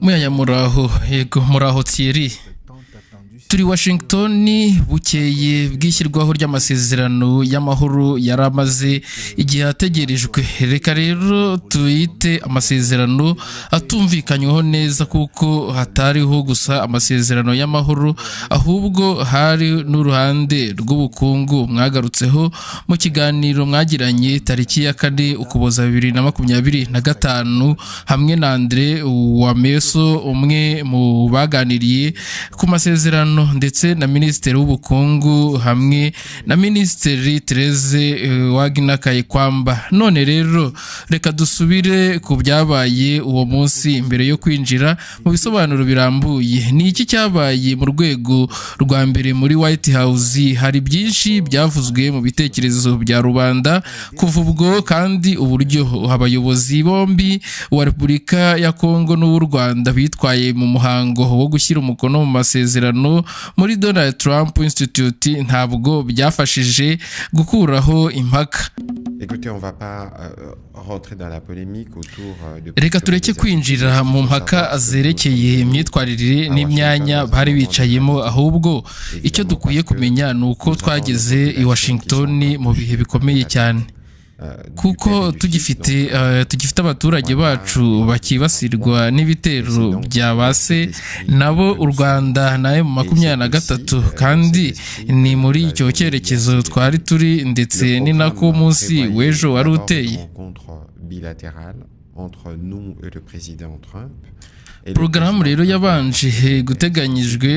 Muyaya muraho, yego muraho Thierry. Turi Washington bukeye bw'ishyirwaho ry'amasezerano y'amahoro yaramaze igihe ategerejwe. Reka rero tuyite amasezerano atumvikanyweho neza kuko hatariho gusa amasezerano y'amahoro, ahubwo hari n'uruhande rw'ubukungu mwagarutseho mu kiganiro mwagiranye tariki ya 4 Ukuboza 2025 hamwe na Andre Wameso, umwe mu baganiriye ku masezerano ndetse na Minisitiri w'ubukungu hamwe na Minisitiri Therese Wagner Kayikwamba. None rero reka dusubire ku byabaye uwo munsi mbere yo kwinjira mu bisobanuro birambuye. Ni iki cyabaye mu rwego rwa mbere muri White House? Hari byinshi byavuzwe mu bitekerezo bya rubanda kuva ubwo, kandi uburyo abayobozi bombi wa Repubulika ya Kongo n'u Rwanda bitwaye mu muhango wo gushyira umukono mu masezerano muri Donald Trump Institute ntabwo byafashije gukuraho impaka. Écoutez, on va pas rentrer dans la polémique autour de. Reka tureke kwinjira mu mpaka zerekeye imyitwarire n'imyanya bari bicayemo, ahubwo icyo dukwiye kumenya ni uko twageze i Washington mu bihe bikomeye cyane, kuko tugifite abaturage bacu bakibasirwa n'ibitero bya base nabo u Rwanda na M23, kandi ni muri icyo cyerekezo twari turi, ndetse ni nako munsi w'ejo wari uteye. Porogaramu rero yabanje guteganyijwe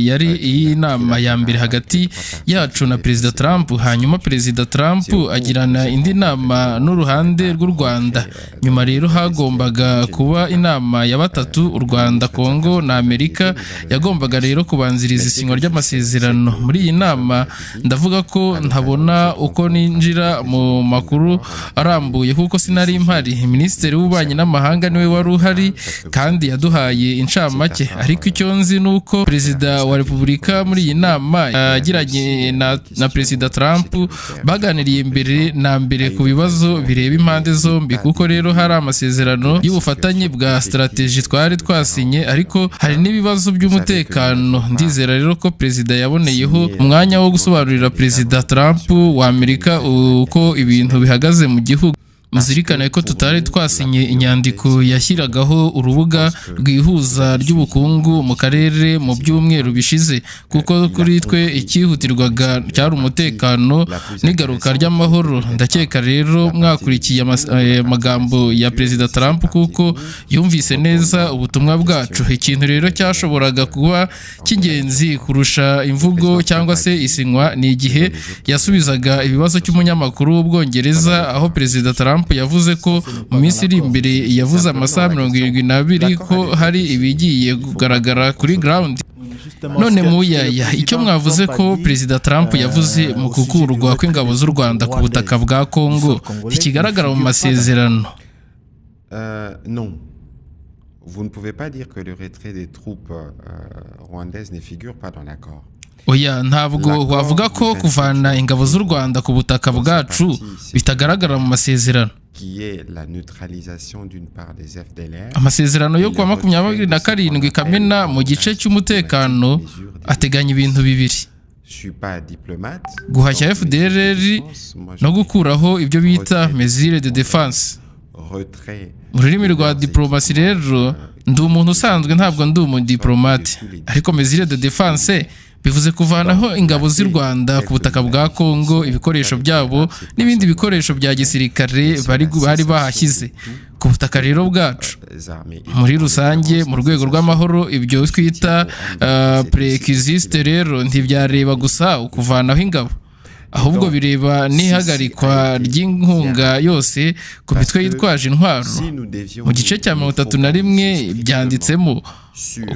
yari iyi nama ya mbere hagati yacu na Perezida Trump, hanyuma Perezida Trump agirana indi nama n'uruhande rw'u Rwanda. Nyuma rero hagombaga kuba inama ya batatu, u Rwanda, Kongo na Amerika yagombaga rero kubanziriza isinywa ry'amasezerano. Muri iyi nama ndavuga ko ntabona uko ninjira mu makuru arambuye kuko sinari impari. Minisitiri w'ububanyi n'amahanga niwe wari uhari kandi yaduhaye incamake, ariko icyo nzi nuko Perezida wa Repubulika muri iyi nama yagiranye na Perezida Trump baganiriye mbere na mbere ku bibazo bireba impande zombi, kuko rero hari amasezerano y'ubufatanye bwa strategy twari twasinye, ariko hari n'ibibazo by'umutekano. Ndizera rero ko Perezida yaboneyeho umwanya wo gusobanurira Perezida Trump wa Amerika uko ibintu bihagaze mu gihugu. Muzirikane ko tutari twasinye inyandiko yashyiragaho urubuga rwihuza ry'ubukungu mu karere mu byumweru bishize, kuko kuri twe ikihutirwaga cyari umutekano n'igaruka ry'amahoro. Ndakeka rero mwakurikiye amagambo ya Perezida Trump kuko yumvise neza ubutumwa bwacu. Ikintu rero cyashoboraga kuba cy'ingenzi kurusha imvugo cyangwa se isinywa ni igihe yasubizaga ibibazo cy'umunyamakuru w'Ubwongereza, aho Perezida Trump yavuze ko mu minsi iri imbere yavuze amasaha 72 ko hari ibigiye kugaragara kuri ground. None muyaya, icyo mwavuze ko Perezida Trump yavuze mu gukurwa kw'ingabo z'u Rwanda ku butaka bwa Kongo ntikigaragara mu masezerano? Non. Vous ne pouvez pas dire que le retrait des troupes rwandaises ne figure pas dans l'accord. Oya, ntabwo wavuga ko kuvana ingabo z'u Rwanda ku butaka bwacu bitagaragara mu masezerano. Amasezerano yo kuwa 27 Kamena mu gice cy'umutekano ateganya ibintu bibiri: guhashya FDLR no gukuraho ibyo bita mesure de défense. Mu rurimi rwa diplomasi rero ndi umuntu usanzwe, ntabwo ndi umudiplomate, ariko mesure de défense bivuze kuvanaho ingabo z'u Rwanda ku butaka bwa Kongo, ibikoresho byabo n'ibindi bikoresho bya gisirikare bari bahashyize ku butaka rero bwacu. Muri rusange mu rwego rw'amahoro, ibyo twita preexiste rero ntibyareba gusa ukuvanaho ingabo, ahubwo bireba n'ihagarikwa ry'inkunga yose ku mitwe yitwaje intwaro. Mu gice cya 31 byanditsemo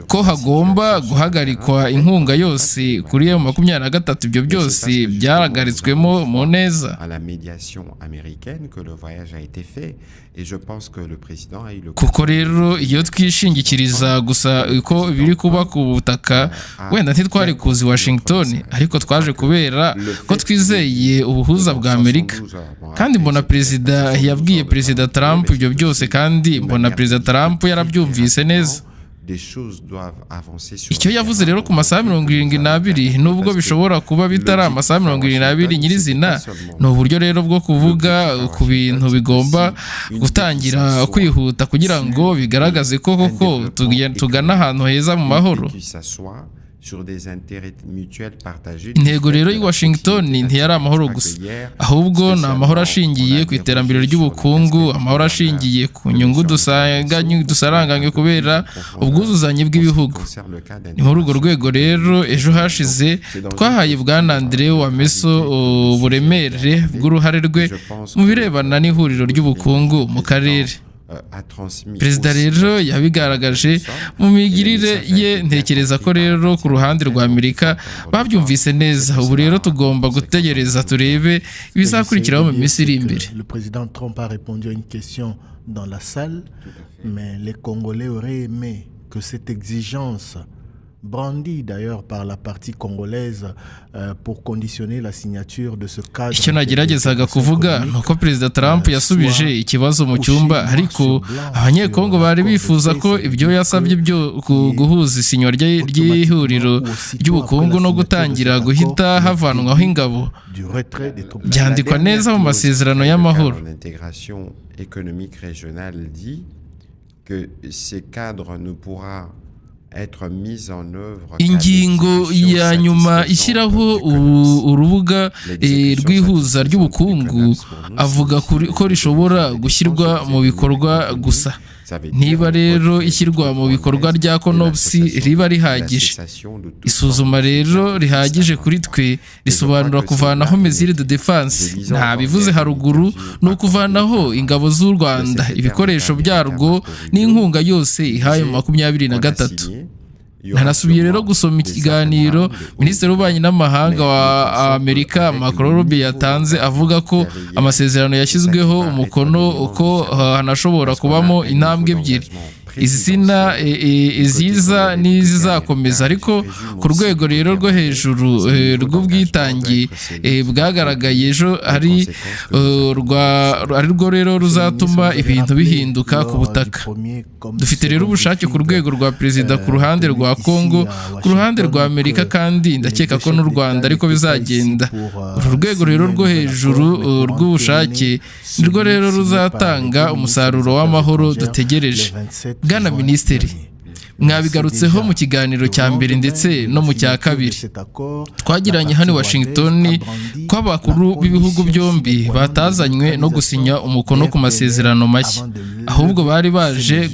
ko hagomba guhagarikwa inkunga yose kuri M23. Ibyo byose byaragaritswemo mu neza. Kuko rero iyo twishingikiriza gusa uko biri kuba ku butaka, wenda ntitwari kuzi Washington, ariko twaje kubera ko twizeye ubuhuza bwa Amerika. Kandi mbona perezida yabwiye perezida Trump ibyo byose, kandi mbona perezida Trump yarabyumvise neza. Icyo yavuze rero ku masaha 72, nubwo bishobora kuba bitari amasaha 72 nyirizina, ni uburyo rero bwo kuvuga ku bintu bigomba gutangira kwihuta kugira ngo bigaragaze ko koko tugana ahantu heza mu mahoro. Intego rero i Washington ntiyari amahoro gusa, ahubwo ni amahoro ashingiye ku iterambere ry'ubukungu, amahoro ashingiye ku nyungu dusaranganywe kubera ubwuzuzanye bw'ibihugu. Ni muri urwo rwego rero ejo hashize twahaye Bwana Andrew Wameso uburemere bw'uruhare rwe mu birebana n'ihuriro ry'ubukungu mu karere. Perezida rero yabigaragaje mu migirire ye. Ntekereza ko rero ku ruhande rwa Amerika babyumvise neza. Ubu rero tugomba gutegereza turebe ibizakurikiraho mu minsi iri imbere. Le président Trump a répondu à une question dans la salle, mais les Congolais auraient aimé que cette exigence brandie d'ailleurs par la partie congolaise pour conditionner la signature de ce cadre. Icyo nageragezaga kuvuga nuko Perezida Trump yasubije ikibazo mu cyumba, ariko abanyekongo bari bifuza ko ibyo yasabye byo guhuza isinywa ry'ihuriro ry'ubukungu no gutangira guhita havanwaho ingabo byandikwa neza mu masezerano y'amahoro. Ingingo ya nyuma ishyiraho urubuga rw'ihuza ry'ubukungu avuga ko rishobora gushyirwa mu bikorwa gusa niba rero ishyirwa mu bikorwa rya CONOPS riba rihagije. Isuzuma rero rihagije kuri twe risobanura kuvanaho mesure de défense, nta bivuze haruguru, no kuvanaho ingabo z'u Rwanda, ibikoresho byarwo n'inkunga yose ihaye 23. Ntanasubiye rero gusoma ikiganiro Minisitiri w'Ububanyi n'Amahanga wa Amerika Marco Rubio yatanze avuga ko amasezerano yashyizweho umukono uko hanashobora kubamo intambwe ebyiri, izina iziza n'izizakomeza, ariko ku rwego rero rwo hejuru rw'ubwitange bwagaragaye ejo ari rwo rero ruzatuma ibintu bihinduka ku butaka. Dufite rero ubushake ku rwego rwa perezida ku ruhande rwa Kongo, ku ruhande rwa Amerika, kandi ndakeka ko n'u Rwanda ariko bizagenda. Uru rwego rero rwo hejuru rw'ubushake nirwo rero ruzatanga umusaruro w'amahoro dutegereje. Bwana Minisitiri, mwabigarutseho mu kiganiro cya mbere ndetse no mu cya kabiri twagiranye hano i Washington ko abakuru b'ibihugu byombi batazanywe no gusinya umukono ku masezerano mashya, ahubwo bari baje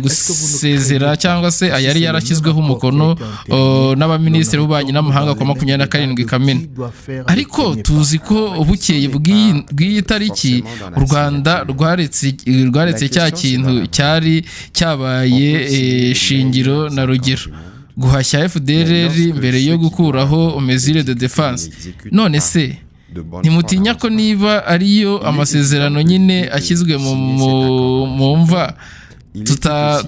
gusezera cyangwa se ayari yarashyizweho umukono n'abaminisitiri b'ububanyi n'amahanga ku 27 Kamena. Ariko tuzi ko bukeye bw'iyi tariki u Rwanda rwaretse cya kintu cyari cyabaye shingiro na rugero, guhashya FDLR mbere yo gukuraho mesure de défense. None se ntimutinya ko niba ariyo amasezerano nyine ashyizwe mu mva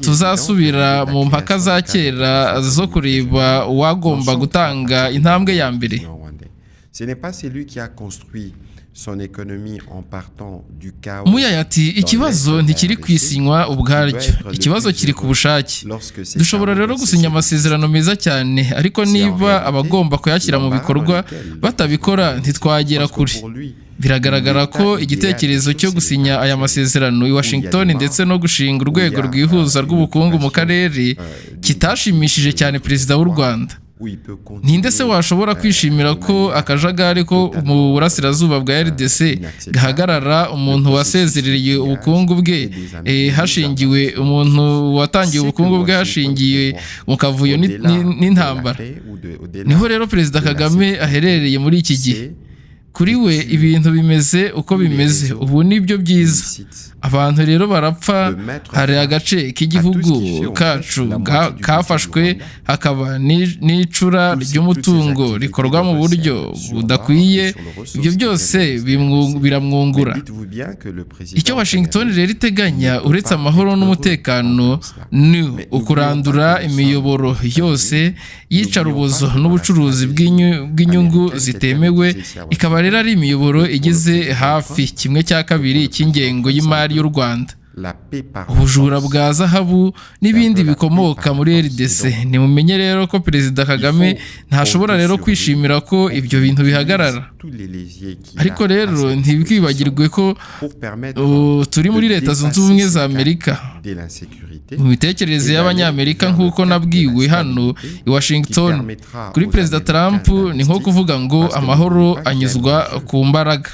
tuzasubira mu mpaka za kera zo kureba uwagomba gutanga intambwe ya mbere? Muyaya ati ikibazo ntikiri kwisinywa ubwaryo, ikibazo kiri ku bushake. Dushobora rero gusinya amasezerano meza cyane, ariko niba abagomba kuyashyira mu bikorwa batabikora ntitwagera kure. Biragaragara ko igitekerezo cyo gusinya aya masezerano i Washington ndetse no gushinga urwego rw'ihuza rw'ubukungu mu karere kitashimishije cyane perezida w'u Rwanda. Ninde se washobora kwishimira ko akajagari ko mu burasirazuba bwa RDC gahagarara umuntu wasezerereye ubukungu bwe hashingiwe, umuntu watangiye ubukungu bwe hashingiwe mu kavuyo n'intambara? Niho rero perezida Kagame aherereye muri iki gihe. kuri we ibintu bimeze uko bimeze ubu nibyo byiza abantu rero barapfa hari agace k'igihugu kacu kafashwe hakaba n'icura ry'umutungo rikorwa mu buryo budakwiye ibyo byose biramwungura icyo Washington rero iteganya uretse amahoro n'umutekano ni ukurandura imiyoboro yose y'icarubozo n'ubucuruzi bw'inyungu zitemewe ikaba rero ari imiyoboro igeze hafi 1/2 cy'ingengo y'imari y'u Rwanda ubujura bwa zahabu n'ibindi bikomoka muri RDC nimumenye rero ko Perezida Kagame ntashobora rero kwishimira ko ibyo bintu bihagarara ariko rero ntibwibagirwe ko turi muri Leta Zunze Ubumwe za Amerika mu mitekerereze y'abanyamerika nk'uko nabwiwe hano i Washington kuri Perezida Trump ni nko kuvuga ngo amahoro anyuzwa ku mbaraga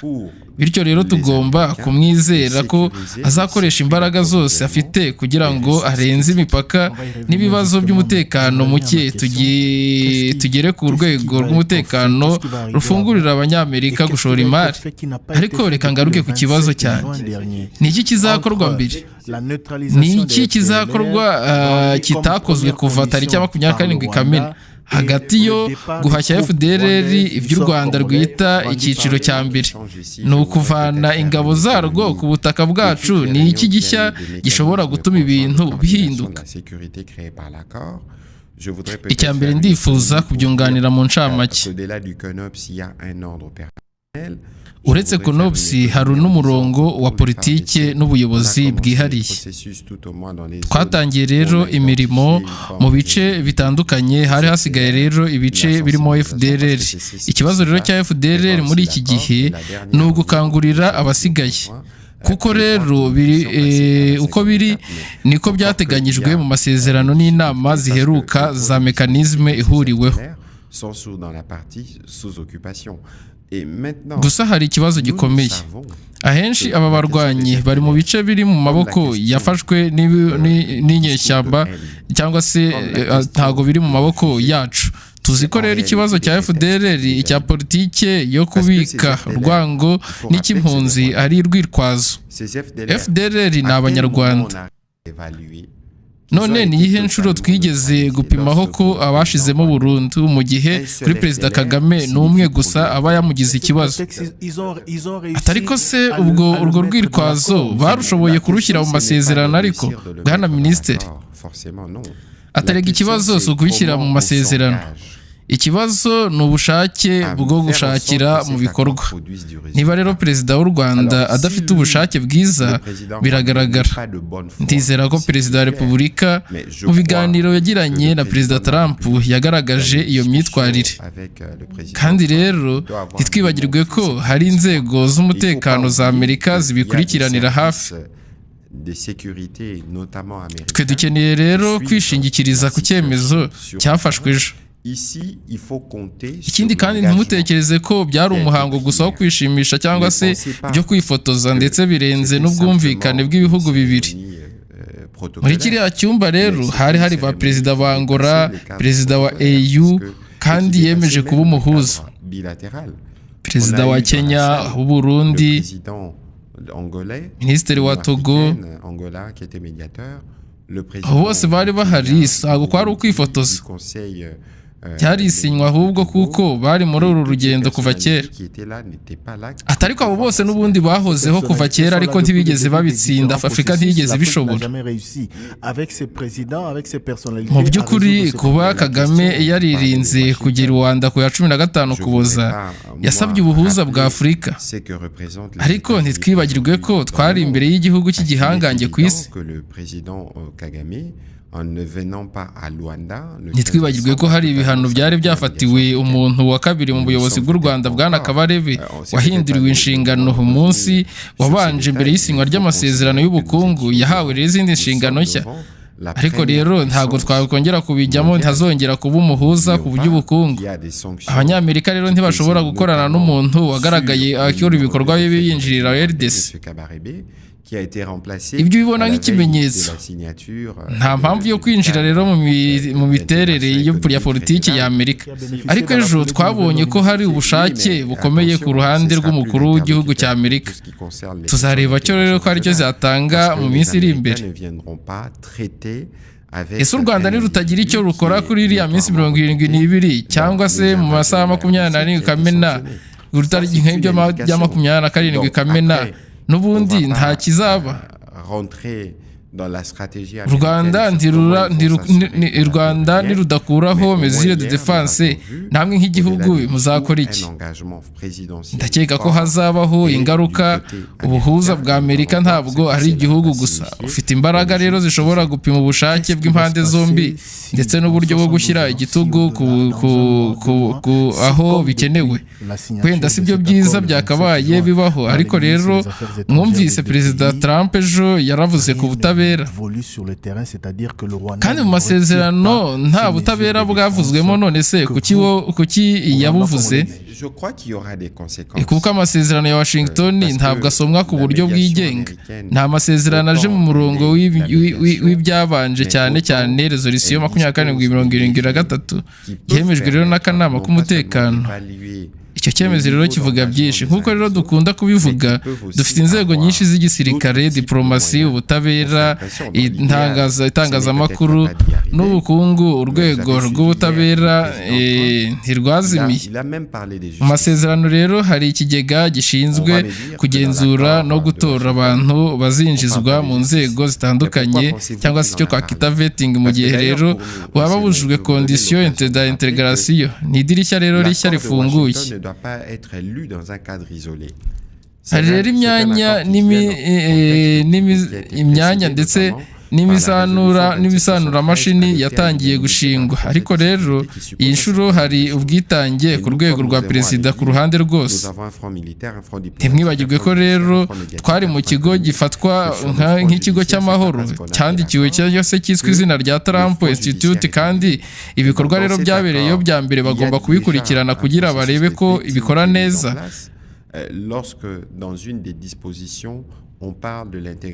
bityo rero tugomba kumwizera ko azakoresha imbaraga zose afite kugira ngo arenze imipaka n'ibibazo by'umutekano muke tugere ku rwego rw'umutekano rufungurira abanyamerika gushora imari ariko reka ngaruke ku kibazo cyane ni iki kizakorwa mbere ni iki kizakorwa kitakozwe kuva tariki ya 27 Kamena hagati yo guhashya FDLR iby'u Rwanda rwita icyiciro cya mbere ni ukuvana ingabo zarwo ku butaka bwacu ni iki gishya gishobora gutuma ibintu bihinduka icya mbere ndifuza kubyunganira mu ncamake uretse CONOPS hari n'umurongo wa politike n'ubuyobozi bwihariye twatangiye rero imirimo mu bice bitandukanye hari hasigaye rero ibice birimo FDLR ikibazo rero cya FDLR muri iki gihe ni ugukangurira abasigaye kuko rero uko biri niko byateganyijwe mu masezerano n'inama ziheruka za mekanisme ihuriweho gusa hari ikibazo gikomeye ahenshi aba barwanyi bari mu bice biri mu maboko yafashwe n'inyeshyamba cyangwa se ntago biri mu maboko yacu tuzi ko rero ikibazo cya FDLR icya politike yo kubika urwango n'ikimpunzi ari urwitwazo FDLR ni abanyarwanda none ni ihe nshuro twigeze gupimaho ko abashizemo burundu mu gihe kuri Perezida Kagame n'umwe gusa aba yamugize ikibazo atari ko se ubwo urwo rwitwazo barushoboye kurushyira mu masezerano ariko bwana Minisitiri atarega ikibazo so kubishyira mu masezerano ikibazo ni ubushake bwo gushakira mu bikorwa niba rero Perezida w'u Rwanda adafite ubushake bwiza biragaragara ndizera ko Perezida wa Repubulika mu biganiro yagiranye na Perezida Trump yagaragaje iyo myitwarire kandi rero ntitwibagirwe ko hari inzego z'umutekano za Amerika zibikurikiranira hafi twe dukeneye rero kwishingikiriza ku cyemezo cyafashwe ejo ikindi kandi ntimutekereze ko byari umuhango gusa wo kwishimisha cyangwa se byo kwifotoza ndetse birenze n'ubwumvikane bw'ibihugu bibiri muri kiriya cyumba rero hari ba Perezida ba Angola Perezida wa AU kandi yemeje kuba umuhuza Perezida wa Kenya w'u Burundi Minisitiri wa Togo bose bari bahari ntabwo kwari ukwifotoza byarisinywa ahubwo kuko bari muri uru rugendo kuva kera atariko abo bose n'ubundi bahozeho kuva kera ariko ntibigeze babitsinda Afurika ntiyigeze bishobora mu by'ukuri kuba Kagame yaririnze kugira Rwanda ku ya 15 Ukuboza yasabye ubuhuza bwa Afurika ariko ntitwibagirwe ko twari imbere y'igihugu cy'igihangange ku isi ntitwibagirwe ko hari ibihano byari byafatiwe umuntu wa kabiri mu buyobozi bw'u Rwanda bwana Kabarebe wahinduriwe inshingano umunsi wabanje mbere y'isinywa ry'amasezerano y'ubukungu yahawe rero izindi nshingano nshya ariko rero ntabwo twakongera kubijyamo ntazongera kuba umuhuza ku by'ubukungu abanyamerika rero ntibashobora gukorana n'umuntu wagaragaye akora ibikorwa bibi yinjirira RDC qui a été remplacé ibyo ubibona à la veille nk'ikimenyetso de la signature, nta mpamvu yo kwinjira rero mu miterere ya politiki ya Amerika. Ariko ejo twabonye ko hari ubushake bukomeye ku ruhande rw'umukuru w'igihugu cya Amerika. Tuzareba cyo rero ko aricyo zatanga mu minsi iri imbere. Ese u Rwanda nirutagira icyo rukora kuri iriya minsi 72 cyangwa se mu masaha 27 Kamena urutariki nk'ibyo bya 27 Kamena n'ubundi nta kizaba. U Rwanda nirudakuraho mesure de défense namwe nk'igihugu muzakora iki? Ndakeka ko hazabaho ingaruka. Ubuhuza bwa Amerika ntabwo ari igihugu gusa, ufite imbaraga rero zishobora gupima ubushake bw'impande zombi ndetse n'uburyo bwo gushyira igitugu aho bikenewe. Wenda si byo byiza byakabaye bibaho, ariko rero mwumvise Perezida Trump ejo yaravuze ku butabera, kandi mu masezerano nta butabera bwavuzwemo. None se kuki yabuvuze? Kuko amasezerano ya Washington ntabwo asomwa ku buryo bwigenga. Nta masezerano aje mu murongo w'ibyabanje, cyane cyane resolution 2773 yemejwe rero n'akanama k'umutekano. Icyo cyemezo rero kivuga byinshi. Nk'uko rero dukunda kubivuga, dufite inzego nyinshi z'igisirikare, diplomasi, ubutabera, itangazamakuru n'ubukungu. Urwego rw'ubutabera ntirwazimiye. Mu masezerano rero hari ikigega gishinzwe kugenzura no gutora abantu bazinjizwa mu nzego zitandukanye, cyangwa se icyo twakita vetting, mu gihe rero baba bujujwe condition d'intégration. Ni idirishya rero rishya rifunguye. Hari rero imyanya ndetse n'imisanura mashini yatangiye gushingwa. Ariko rero iyi nshuro hari ubwitange ku rwego rwa perezida ku ruhande rwose. Ntimwibagirwe ko rero twari mu kigo gifatwa nk'ikigo cy'amahoro cyandikiwe cyangwa se cyiswe izina rya Trump Institute, kandi ibikorwa rero byabereyeyo bya mbere bagomba kubikurikirana kugira barebe ko ibikora neza.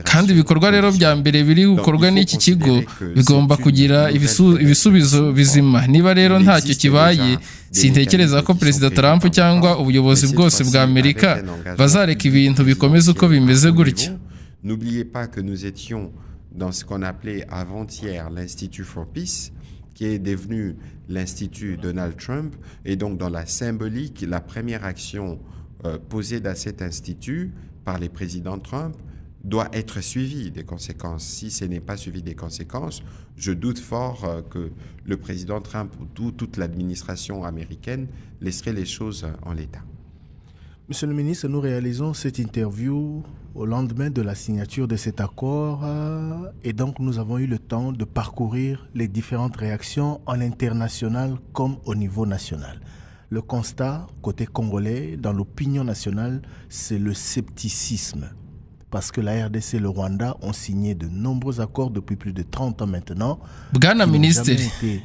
Kandi ibikorwa rero bya mbere biri gukorwa n'iki kigo bigomba kugira ibisubizo bizima. Niba rero ntacyo kibaye, sintekereza ko Perezida Trump cyangwa ubuyobozi bwose bwa Amerika bazareka ibintu bikomeza uko bimeze gutya. N'oubliez pas que nous étions dans ce qu'on appelait avant-hier l'Institut for Peace, qui est devenu l'Institut Donald Trump, et donc dans la symbolique, la première action posée dans cet institut par les présidents Trump doit être suivie des conséquences. Si ce n'est pas suivi des conséquences, je doute fort que le président Trump ou toute l'administration américaine laisserait les choses en l'état. Monsieur le ministre, nous réalisons cette interview au lendemain de la signature de cet accord et donc nous avons eu le temps de parcourir les différentes réactions en international comme au niveau national. Le constat, côté congolais, dans l'opinion nationale, c'est le scepticisme. Parce que la RDC et le Rwanda ont signé de nombreux accords depuis plus de 30 ans maintenant, qui n'ont jamais été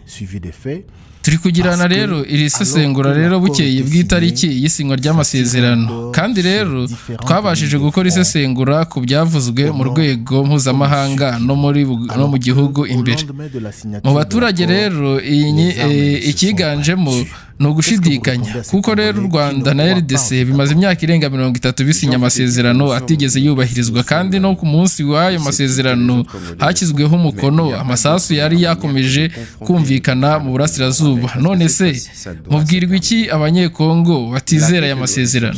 suivis des faits. Turi kugirana rero iri sesengura rero bukeye bw'itariki y'isinywa ry'amasezerano, kandi rero twabashije gukora isesengura ku byavuzwe mu rwego mpuzamahanga no mu gihugu imbere. Mu baturage rero ikiganjemo ni ugushidikanya, kuko rero u Rwanda na RDC bimaze imyaka irenga 30 bisinya amasezerano atigeze yubahirizwa, kandi no ku munsi w'ayo masezerano hashyizweho umukono. Amasasu yari yakomeje kumvikana mu burasirazuba. None se mubwirwa iki abanyekongo batizera aya masezerano?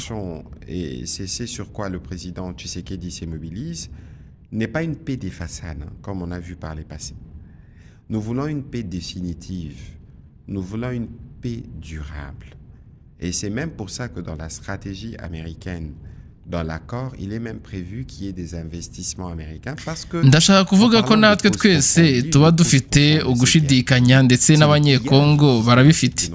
Et c'est sur quoi le président Tshisekedi se mobilise n'est pas une paix des façades comme on a vu par les passés. Nous voulons une paix définitive. Nous voulons une paix durable. Et c'est même pour ça que dans la stratégie américaine, dans l'accord, il est même prévu qu'il y ait des investissements américains parce que ndashaka kuvuga ko natwe twese tuba dufite ugushidikanya ndetse n'abanyekongo barabifite.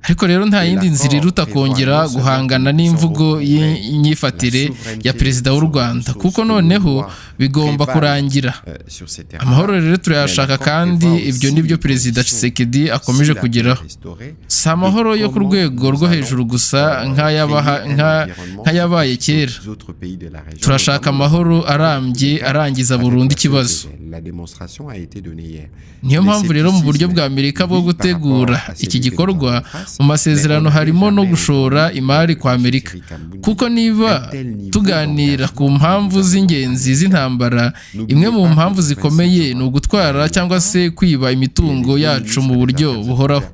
ariko rero nta yindi nzira iruta kongera guhangana n'imvugo y'imyifatire ya perezida w'u Rwanda kuko noneho bigomba kurangira. Amahoro rero turayashaka kandi ibyo nibyo perezida Tshisekedi akomeje kugeraho. Si amahoro yo ku rwego rwo hejuru gusa nk'ayabaye kera. Turashaka amahoro arambye arangiza burundu ikibazo. Niyo mpamvu rero mu buryo bwa Amerika bwo gutegura iki gikorwa mu masezerano harimo no gushora imari kwa Amerika kuko niba tuganira ku mpamvu z'ingenzi z'intambara, imwe mu mpamvu zikomeye ni ugutwara cyangwa se kwiba imitungo yacu mu buryo buhoraho.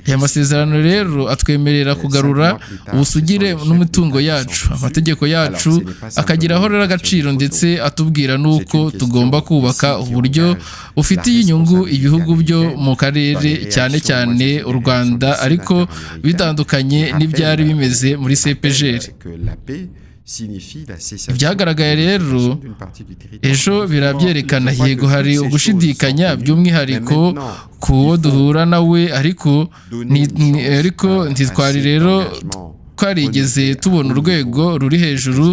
Aya masezerano rero atwemerera kugarura ubusugire n'imitungo yacu, amategeko yacu akagiraho rero agaciro ndetse atubwira n'uko tugomba kubaka uburyo bufitiye inyungu ibihugu byo mu karere cyane cyane u Rwanda ariko bitandukanye n'ibyari bimeze muri CPGR. Byagaragaye rero ejo birabyerekana, yego hari ugushidikanya by'umwihariko ku wo duhura nawe ariko ntitwari rero twarigeze tubona urwego ruri hejuru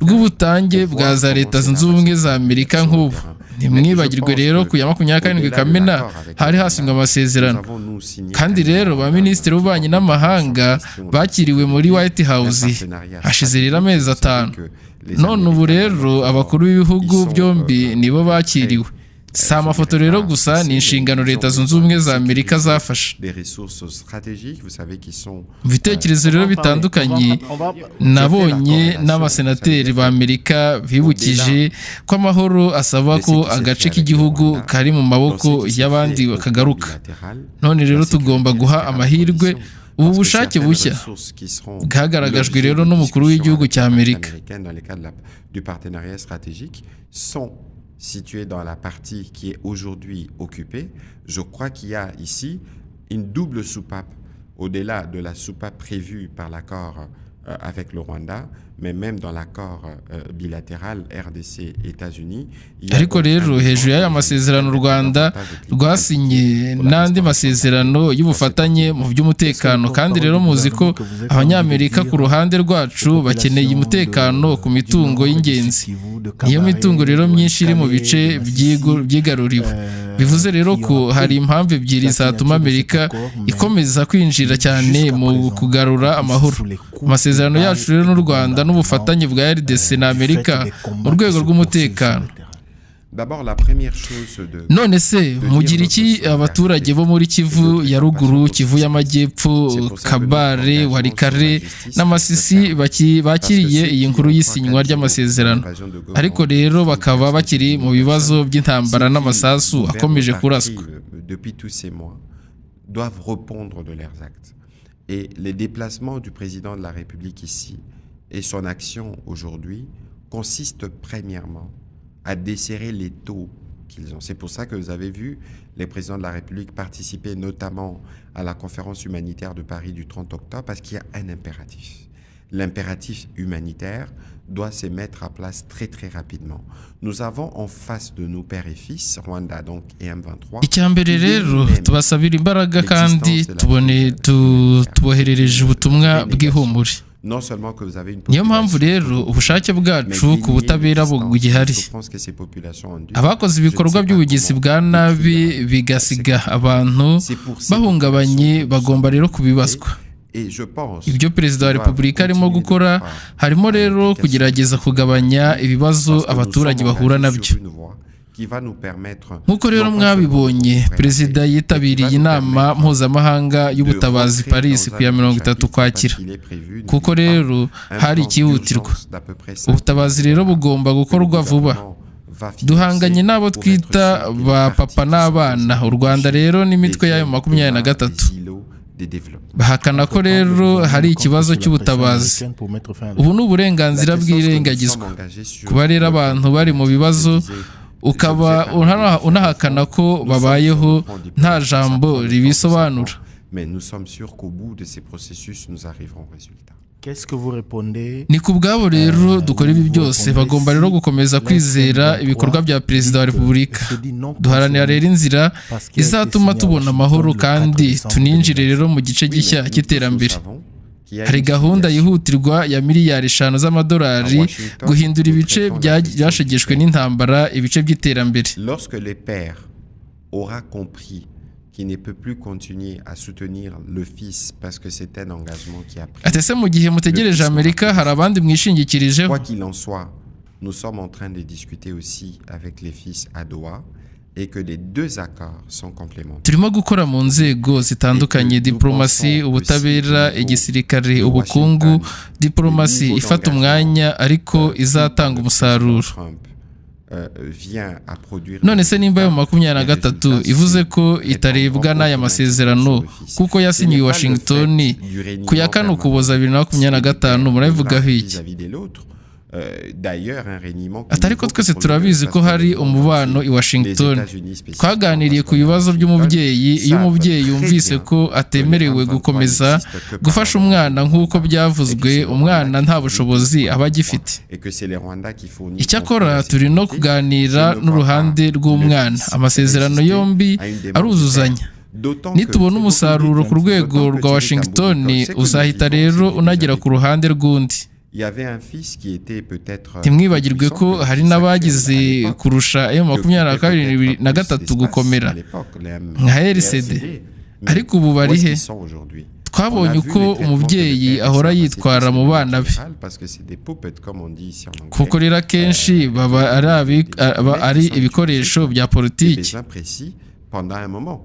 rw'ubutange bwa za Leta Zunze Ubumwe za Amerika nk'ubu. Ntimwibagirwe rero ku ya 27 Kamena hari hasinywe amasezerano kandi rero ba minisitiri b'ububanyi n'amahanga bakiriwe muri White House hashize rero amezi 5. None ubu rero abakuru b'ibihugu byombi nibo bakiriwe. Si amafoto rero gusa, ni inshingano Leta Zunze Ubumwe za Amerika zafashe. Mu bitekerezo rero bitandukanye nabonye n'abasenateri ba Amerika bibukije ko amahoro asaba ko agace k'igihugu kari mu maboko y'abandi bakagaruka. None rero tugomba guha amahirwe ubu bushake bushya bwagaragajwe rero n'umukuru w'igihugu cya Amerika. Situé dans la partie qui est aujourd'hui occupée, je crois qu'il y a ici une double soupape, au-delà de la soupape prévue par l'accord avec le Rwanda, mais même dans l'accord bilatéral RDC-États-Unis. Ariko rero hejuru y'aya masezerano u Rwanda rwasinye n'andi masezerano y'ubufatanye mu by'umutekano kandi rero muzi ko abanyamerika ku ruhande rwacu bakeneye umutekano ku mitungo y'ingenzi. Niyo mitungo rero myinshi iri mu bice byigaruriwe. Bivuze rero ko hari impamvu ebyiri zatuma Amerika ikomeza kwinjira cyane mu kugarura amahoro. Amasezerano yacu rero n'u Rwanda n'ubufatanye bwa RDC na Amerika mu rwego rw'umutekano. None se mugira iki abaturage bo muri Kivu ya ruguru, Kivu y'amajyepfo, Kabare, Warikare n'Amasisi bakiriye iyi nkuru y'isinywa ry'amasezerano ariko rero bakaba bakiri mu bibazo by'intambara n'amasasu akomeje kuraswa? Doivent répondre de leurs actes. Et les déplacements du président de la République ici et son action aujourd'hui consistent premièrement à desserrer les taux qu'ils ont. C'est pour ça que vous avez vu les présidents de la République participer notamment à la conférence humanitaire de Paris du 30 octobre parce qu'il y a un impératif. L'impératif humanitaire doit se mettre à place très très rapidement. Nous avons en face de nos pères et fils, Rwanda donc et M23. Icyambere rero tubasabira imbaraga kandi tuboherereje ubutumwa bw'ihumure. Niyo mpamvu rero ubushake bwacu ku butabera bugihari. Abakoze ibikorwa by'ubugizi bwa nabi bigasiga abantu bahungabanye bagomba rero kubibazwa. Ibyo perezida wa Repubulika arimo gukora harimo rero kugerageza kugabanya ibibazo abaturage bahura nabyo. Nk'uko rero mwabibonye, perezida yitabiriye inama mpuzamahanga y'ubutabazi Paris ku ya 30 Ukwakira kuko rero hari ikihutirwa. Ubutabazi rero bugomba gukorwa vuba. Duhanganye n'abo twita ba papa n'abana. U Rwanda rero n'imitwe yayo 23 bahakana ko rero hari ikibazo cy'ubutabazi. Ubu ni uburenganzira bw'irengagizwa. Kuba rero abantu bari mu bibazo ukaba unahakana ko babayeho nta jambo ribisobanura. Qu'est-ce que vous répondez? ni ku bwabo rero dukora ibi byose bagomba rero gukomeza kwizera ibikorwa bya perezida wa repubulika duharanira rero inzira izatuma tubona amahoro kandi tuninjire rero mu gice gishya cy'iterambere hari gahunda yihutirwa ya miliyari 5 z'amadolari guhindura ibice byashegeshwe n'intambara ibice by'iterambere. Lorsque les pères aura compris qui ne peut plus continuer à soutenir le fils parce que c'est un engagement qui a pris. Atese mu gihe mutegereje Amerika hari abandi mwishingikirijeho. Quoi qu'il en soit, nous sommes en train de discuter aussi avec les fils à Doha et que les deux accords sont complémentaires. Turimo gukora mu nzego zitandukanye diplomasi, ubutabera, igisirikare, ubukungu, diplomasi ifata umwanya ariko izatanga umusaruro. None se nimba yo 23 ivuze ko itarebwa n'aya masezerano kuko yasinyiwe i Washington ku ya 4 Ukuboza 2025 murabivugaho iki? Atariko twese turabizi ko hari umubano i Washington. Twaganiriye ku bibazo by'umubyeyi iyo umubyeyi yumvise ko atemerewe gukomeza gufasha umwana nk'uko byavuzwe umwana nta bushobozi aba agifite. Icyakora turi no kuganira n'uruhande rw'umwana amasezerano yombi aruzuzanya. Nitubona umusaruro ku rwego rwa Washington uzahita rero unagera ku ruhande rw'undi. Ntimwibagirwe ko hari n'abagize kurusha M23 gukomera nka RCD ariko ubu bari he? Twabonye uko umubyeyi ahora yitwara mu bana be kuko rero akenshi baba ari ibikoresho bya politiki.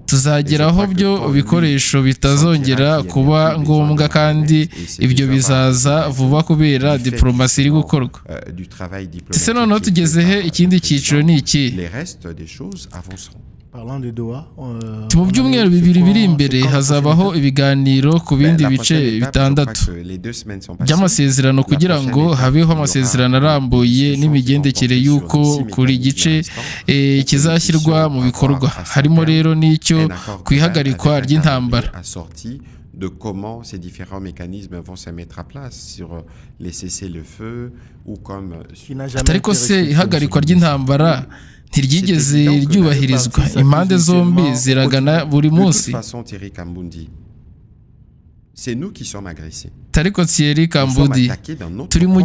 Tuzageraho byo bikoresho bitazongera kuba ngombwa kandi ibyo bizaza vuba kubera diplomasi iri gukorwa. Ese noneho tugeze he? Ikindi cyiciro ni iki? Mu byumweru 2 biri imbere hazabaho ibiganiro ku bindi bice 6 by'amasezerano kugira ngo habeho amasezerano arambuye n'imigendekere y'uko kuri gice kizashyirwa mu bikorwa harimo rero n'icyo kwihagarikwa ry'intambara. De comment ces différents mécanismes vont se mettre à place sur les cessez-le-feu ou comme atariko se ihagarikwa ry'intambara ntiryigeze ryubahirizwa impande zombi ziragana buri munsi. Tariko Thierry Kambundi turi mu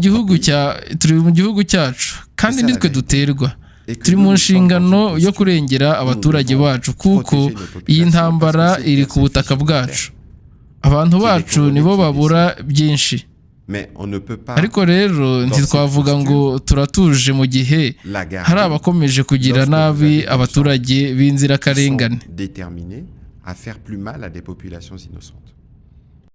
gihugu cyacu kandi nitwe duterwa. Turi mu nshingano yo kurengera abaturage bacu kuko iyi ntambara iri ku butaka bwacu. Abantu bacu nibo babura byinshi. Ariko rero ntitwavuga ngo turatuje mu gihe hari abakomeje kugira nabi abaturage b'inzirakarengane.